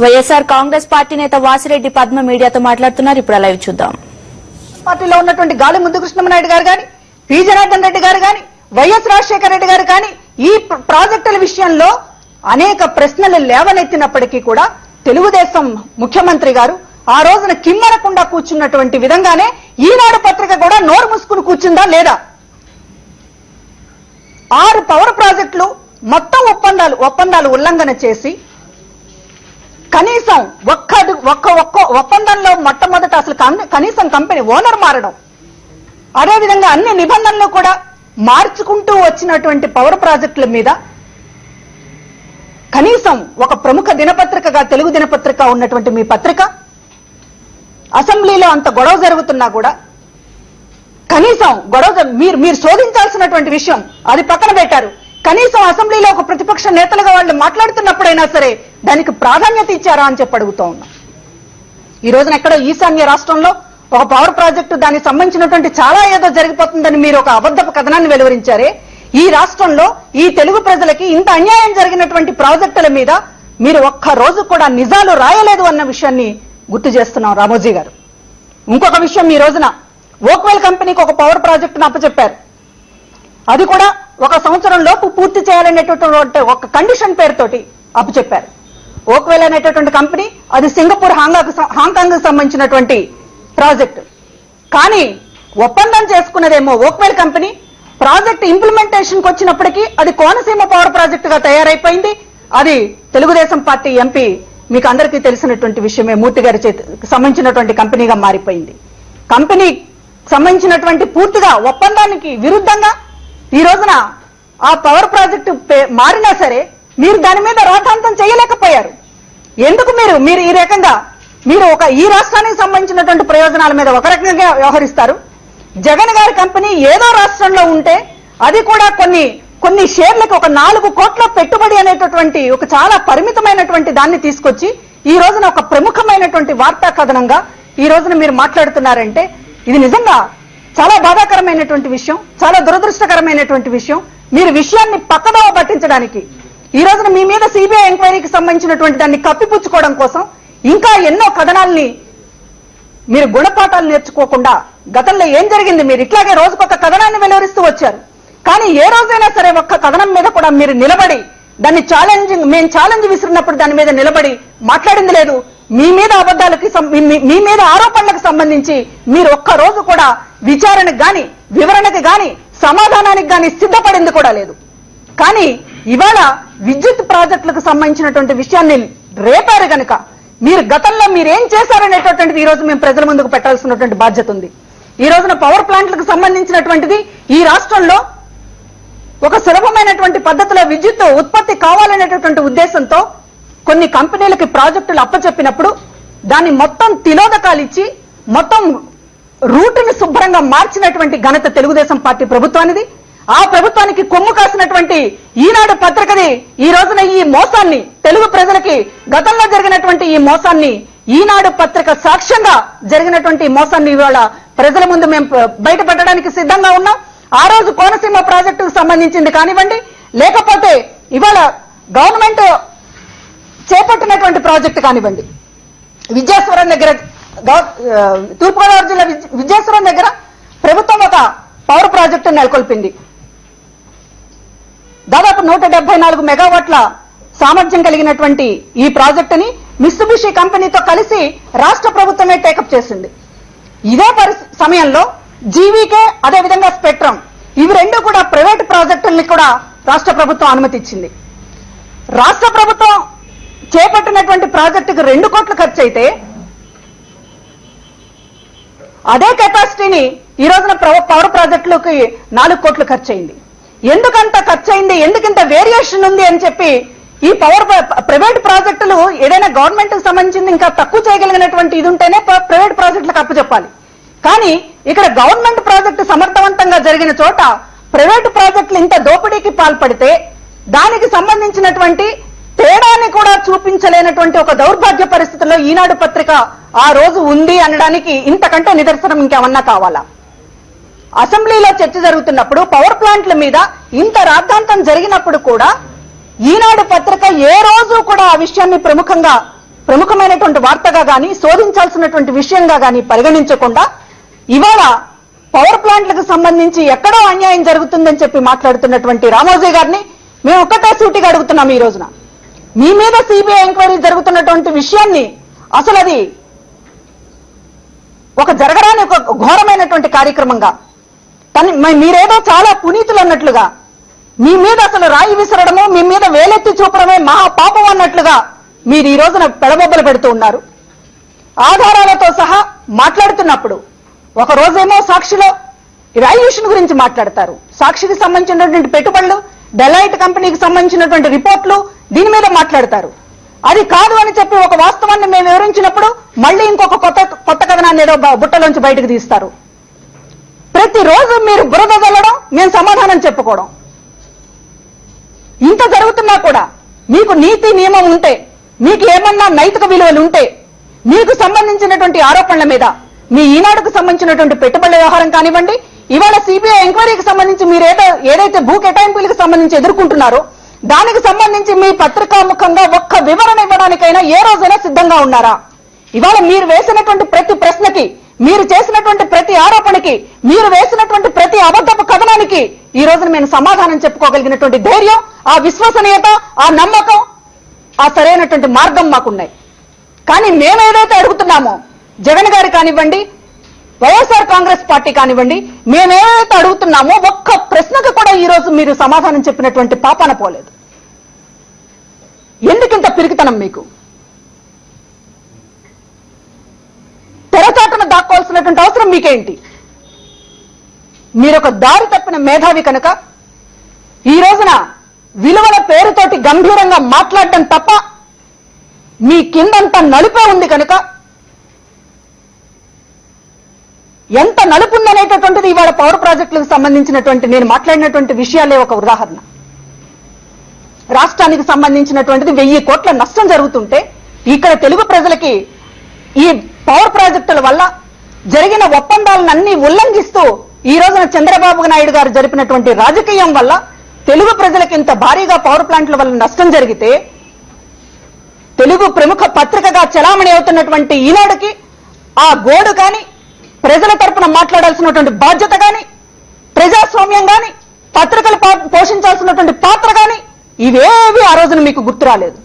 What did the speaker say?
YSR Congress party నేత వాసిరెడ్డి పద్మ మీడియాతో మాట్లాడుతున్నారు. ఇప్పుడు లైవ్ చూద్దాం. పార్టీలో ఉన్నటువంటి గాలి ముద్దుకృష్ణమనాయుడు గారు గాని, పి జనార్దన్ రెడ్డి గారు గాని, వైఎస్ రాజశేఖర రెడ్డి గారు కానీ ఈ ప్రాజెక్టుల విషయంలో అనేక ప్రశ్నలు లేవనెత్తినప్పటికీ కూడా తెలుగుదేశం ముఖ్యమంత్రి గారు ఆ రోజున కిమ్మరకుండా కూర్చున్నటువంటి విధంగానే ఈనాడు పత్రిక కూడా నోరు మూసుకుని కూర్చుందా లేదా? 6 పవర్ ప్రాజెక్టులు మొత్తం ఒప్పందాలు ఉల్లంఘన చేసి కనీసం ఒక్క ఒప్పందంలో మొట్టమొదట అసలు కనీసం కంపెనీ ఓనర్ మారడం, అదేవిధంగా అన్ని నిబంధనలు కూడా మార్చుకుంటూ వచ్చినటువంటి పవర్ ప్రాజెక్టుల మీద కనీసం ఒక ప్రముఖ దినపత్రికగా తెలుగు దినపత్రిక ఉన్నటువంటి మీ పత్రిక అసెంబ్లీలో అంత గొడవ జరుగుతున్నా కూడా కనీసం మీరు శోధించాల్సినటువంటి విషయం అది పక్కన పెట్టారు. కనీసం అసెంబ్లీలో ఒక ప్రతిపక్ష నేతలుగా వాళ్ళు మాట్లాడుతున్నప్పుడైనా సరే దానికి ప్రాధాన్యత ఇచ్చారా అని చెప్పి అడుగుతూ ఉన్నాం. ఈ రోజున ఎక్కడో ఈశాన్య రాష్ట్రంలో ఒక పవర్ ప్రాజెక్టు దానికి సంబంధించినటువంటి చాలా ఏదో జరిగిపోతుందని మీరు ఒక అబద్ధపు కథనాన్ని వెలువరించారే. ఈ రాష్ట్రంలో ఈ తెలుగు ప్రజలకి ఇంత అన్యాయం జరిగినటువంటి ప్రాజెక్టుల మీద మీరు ఒక్క రోజు కూడా నిజాలు రాయలేదు అన్న విషయాన్ని గుర్తు చేస్తున్నాం రామోజీ గారు. ఇంకొక విషయం, ఈ రోజున ఓక్వెల్ కంపెనీకి ఒక పవర్ ప్రాజెక్టును అప్పచెప్పారు. అది కూడా 1 సంవత్సరం లోపు పూర్తి చేయాలనేటటువంటి ఒక కండిషన్ పేరుతోటి అప్పచెప్పారు. ఓక్వెల్ అనేటటువంటి కంపెనీ అది సింగపూర్ హాంకాంగ్ సంబంధించినటువంటి ప్రాజెక్టు. కానీ ఒప్పందం చేసుకున్నదేమో ఓక్వెల్ కంపెనీ, ప్రాజెక్ట్ ఇంప్లిమెంటేషన్కి వచ్చినప్పటికీ అది కోనసీమ పవర్ ప్రాజెక్టుగా తయారైపోయింది. అది తెలుగుదేశం పార్టీ ఎంపీ మీకు అందరికీ తెలిసినటువంటి విషయమే, మూర్తి గారి చేతికి సంబంధించినటువంటి కంపెనీగా మారిపోయింది. కంపెనీ సంబంధించినటువంటి పూర్తిగా ఒప్పందానికి విరుద్ధంగా ఈ రోజున ఆ పవర్ ప్రాజెక్టు మారినా సరే మీరు దాని మీద రాద్ధాంతం చేయలేకపోయారు. ఎందుకు మీరు ఈ రకంగా మీరు ఈ రాష్ట్రానికి సంబంధించినటువంటి ప్రయోజనాల మీద ఒక రకంగా వ్యవహరిస్తారు? జగన్ గారి కంపెనీ ఏదో రాష్ట్రంలో ఉంటే అది కూడా కొన్ని షేర్లకు ఒక 4 కోట్ల పెట్టుబడి అనేటటువంటి ఒక చాలా పరిమితమైనటువంటి దాన్ని తీసుకొచ్చి ఈ రోజున ఒక ప్రముఖమైనటువంటి వార్తా కథనంగా ఈ రోజున మీరు మాట్లాడుతున్నారంటే ఇది నిజంగా చాలా బాధాకరమైనటువంటి విషయం, చాలా దురదృష్టకరమైనటువంటి విషయం. మీరు విషయాన్ని పక్కదోవ పట్టించడానికి ఈ రోజున మీ మీద సిబిఐ ఎంక్వైరీకి సంబంధించినటువంటి దాన్ని కప్పిపుచ్చుకోవడం కోసం ఇంకా ఎన్నో కథనాల్ని మీరు గుణపాఠాలు నేర్చుకోకుండా గతంలో ఏం జరిగింది మీరు ఇట్లాగే రోజుకొక కథనాన్ని వెలువరిస్తూ వచ్చారు. కానీ ఏ రోజైనా సరే ఒక్క కథనం మీద కూడా మీరు నిలబడి దాన్ని మేము ఛాలెంజ్ విసిరినప్పుడు దాని మీద నిలబడి మాట్లాడింది లేదు. మీ మీద అబద్ధాలకి మీ మీద ఆరోపణలకు సంబంధించి మీరు ఒక్క రోజు కూడా విచారణకు గాని వివరణకి గాని సమాధానానికి గాని సిద్ధపడింది కూడా లేదు. కానీ ఇవాళ విద్యుత్ ప్రాజెక్టులకు సంబంధించినటువంటి విషయాన్ని రేపారు గనుక మీరు గతంలో మీరేం చేశారనేటటువంటిది ఈ రోజు మేము ప్రజల ముందుకు పెట్టాల్సినటువంటి బాధ్యత ఉంది. ఈ రోజున పవర్ ప్లాంట్లకు సంబంధించినటువంటిది ఈ రాష్ట్రంలో ఒక సులభమైనటువంటి పద్ధతిలో విద్యుత్ ఉత్పత్తి కావాలనేటటువంటి ఉద్దేశంతో కొన్ని కంపెనీలకి ప్రాజెక్టులు అప్పచెప్పినప్పుడు దాన్ని మొత్తం తిలోదకాలు ఇచ్చి మొత్తం రూటుని శుభ్రంగా మార్చినటువంటి ఘనత తెలుగుదేశం పార్టీ ప్రభుత్వానిది. ఆ ప్రభుత్వానికి కొమ్ము కాసినటువంటి ఈనాడు పత్రికది ఈ రోజున ఈ మోసాన్ని తెలుగు ప్రజలకి గతంలో జరిగినటువంటి ఈ మోసాన్ని ఈనాడు పత్రిక సాక్ష్యంగా జరిగినటువంటి మోసాన్ని ఇవాళ ప్రజల ముందు మేము బయటపెట్టడానికి సిద్ధంగా ఉన్నాం. ఆ రోజు కోనసీమ ప్రాజెక్టుకు సంబంధించింది కానివ్వండి, లేకపోతే ఇవాళ గవర్నమెంట్ చేపట్టినటువంటి ప్రాజెక్టు కానివ్వండి, విద్యాస్వరం దగ్గర తూర్పుగోదావరి జిల్లా విద్యాస్వరం దగ్గర ప్రభుత్వం ఒక పవర్ ప్రాజెక్టు నెలకొల్పింది. దాదాపు 174 మెగావాట్ల సామర్థ్యం కలిగినటువంటి ఈ ప్రాజెక్టుని మిత్సుబిషి కంపెనీతో కలిసి రాష్ట్ర ప్రభుత్వమే టేకప్ చేసింది. ఇదే సమయంలో జీవీకే అదేవిధంగా స్పెక్ట్రమ్ ఇవి రెండు కూడా ప్రైవేట్ ప్రాజెక్టుల్ని కూడా రాష్ట్ర ప్రభుత్వం అనుమతి ఇచ్చింది. రాష్ట్ర ప్రభుత్వం చేపట్టినటువంటి ప్రాజెక్టుకు 2 కోట్లు ఖర్చు అయితే అదే కెపాసిటీని ఈ రోజున పవర్ ప్రాజెక్టులకి 4 కోట్లు ఖర్చు అయింది. ఎందుకంత ఖర్చు అయింది, ఎందుకంత వేరియేషన్ ఉంది అని చెప్పి ఈ ప్రైవేట్ ప్రాజెక్టులు ఏదైనా గవర్నమెంట్ కు సంబంధించింది ఇంకా తక్కువ చేయగలిగినటువంటి ఇది ఉంటేనే ప్రైవేట్ ప్రాజెక్టులకు అప్పచెప్పాలి. కానీ ఇక్కడ గవర్నమెంట్ ప్రాజెక్టు సమర్థవంతంగా జరిగిన చోట ప్రైవేట్ ప్రాజెక్టులు ఇంత దోపిడీకి పాల్పడితే దానికి సంబంధించినటువంటి తేడాన్ని కూడా చూపించలేనటువంటి ఒక దౌర్భాగ్య పరిస్థితుల్లో ఈనాడు పత్రిక ఆ రోజు ఉంది అనడానికి ఇంతకంటే నిదర్శనం ఇంకేమన్నా కావాలా? అసెంబ్లీలో చర్చ జరుగుతున్నప్పుడు పవర్ ప్లాంట్ల మీద ఇంత రాద్ధాంతం జరిగినప్పుడు కూడా ఈనాడు పత్రిక ఏ రోజు కూడా ఆ విషయాన్ని ప్రముఖంగా ప్రముఖమైనటువంటి వార్తగా గాని శోధించాల్సినటువంటి విషయంగా గాని పరిగణించకుండా ఇవాళ పవర్ ప్లాంట్లకు సంబంధించి ఎక్కడో అన్యాయం జరుగుతుందని చెప్పి మాట్లాడుతున్నటువంటి రామోజీ గారిని మేము ఒక్కటే సూటిగా అడుగుతున్నాం. ఈ రోజున మీ మీద సిబిఐ ఎంక్వైరీ జరుగుతున్నటువంటి విషయాన్ని అసలు అది ఒక జరగరాని ఒక ఘోరమైనటువంటి కార్యక్రమంగా మీరేదో చాలా పునీతులు అన్నట్లుగా మీ మీద అసలు రాయి విసరడము, మీ మీద వేలెత్తి చూపడమే మహా పాపం అన్నట్లుగా మీరు ఈ రోజున పెడబొబ్బలు పెడుతూ ఉన్నారు. ఆధారాలతో సహా మాట్లాడుతున్నప్పుడు ఒక రోజేమో సాక్షిలో వాల్యుయేషన్ గురించి మాట్లాడతారు, సాక్షికి సంబంధించినటువంటి పెట్టుబడులు, డెలైట్ కంపెనీకి సంబంధించినటువంటి రిపోర్ట్లు దీని మీద మాట్లాడతారు. అది కాదు అని చెప్పి ఒక వాస్తవాన్ని మేము వివరించినప్పుడు మళ్ళీ ఇంకొక కొత్త కథనాన్ని ఏదో బుట్టలోంచి బయటకు తీస్తారు. ప్రతిరోజు మీరు బురద జల్లడం, మేము సమాధానం చెప్పుకోవడం. ఇంత జరుగుతున్నా కూడా మీకు నీతి నియమం ఉంటే, మీకు ఏమన్నా నైతిక విలువలు ఉంటే, మీకు సంబంధించినటువంటి ఆరోపణల మీద మీ ఈనాడుకు సంబంధించినటువంటి పెట్టుబడుల వ్యవహారం కానివ్వండి, ఇవాళ సిబిఐ ఎంక్వైరీకి సంబంధించి మీరు ఏదైతే భూ కేటాయింపులకు సంబంధించి ఎదుర్కొంటున్నారో దానికి సంబంధించి మీ పత్రికాముఖంగా ఒక్క వివరణ ఇవ్వడానికైనా ఏ రోజైనా సిద్ధంగా ఉన్నారా? ఇవాళ మీరు వేసినటువంటి ప్రతి ప్రశ్నకి, మీరు చేసినటువంటి ప్రతి ఆరోపణకి, మీరు వేసినటువంటి ప్రతి అబద్ధపు కథనానికి ఈ రోజున మేము సమాధానం చెప్పుకోగలిగినటువంటి ధైర్యం, ఆ విశ్వసనీయత, ఆ నమ్మకం, ఆ సరైనటువంటి మార్గం మాకున్నాయి. కానీ మేమేదైతే అడుగుతున్నామో జగన్ గారు కానివ్వండి, వైఎస్ఆర్ కాంగ్రెస్ పార్టీ కానివ్వండి, మేమేదైతే అడుగుతున్నామో ఒక్క ప్రశ్నకు కూడా ఈ రోజు మీరు సమాధానం చెప్పినటువంటి పాపాన పోలేదు. ఎందుకింత పిరికితనం మీకు? తెరచాటును దాక్కోవాల్సినటువంటి అవసరం మీకేంటి? మీరొక దారి తప్పిన మేధావి కనుక ఈ రోజున విలువల పేరుతోటి గంభీరంగా మాట్లాడటం తప్ప మీ కిందంతా నలుపే ఉంది కనుక, ఎంత నలుపు ఉందనేటటువంటిది ఇవాళ పవర్ ప్రాజెక్టులకు సంబంధించినటువంటి నేను మాట్లాడినటువంటి విషయాలే ఒక ఉదాహరణ. రాష్ట్రానికి సంబంధించినటువంటిది 1000 కోట్ల నష్టం జరుగుతుంటే ఇక్కడ తెలుగు ప్రజలకి ఈ పవర్ ప్రాజెక్టుల వల్ల జరిగిన ఒప్పందాలన్నీ ఉల్లంఘిస్తూ ఈ రోజున చంద్రబాబు నాయుడు గారు జరిపినటువంటి రాజకీయం వల్ల తెలుగు ప్రజలకు ఇంత భారీగా పవర్ ప్లాంట్ల వల్ల నష్టం జరిగితే, తెలుగు ప్రముఖ పత్రికగా చలామణి అవుతున్నటువంటి ఈనాడుకి ఆ గోడు కానీ, ప్రజల తరపున మాట్లాడాల్సినటువంటి బాధ్యత కానీ, ప్రజాస్వామ్యం కానీ, పత్రికలు పోషించాల్సినటువంటి పాత్ర కానీ ఇవేవి ఆ రోజున మీకు గుర్తు రాలేదు.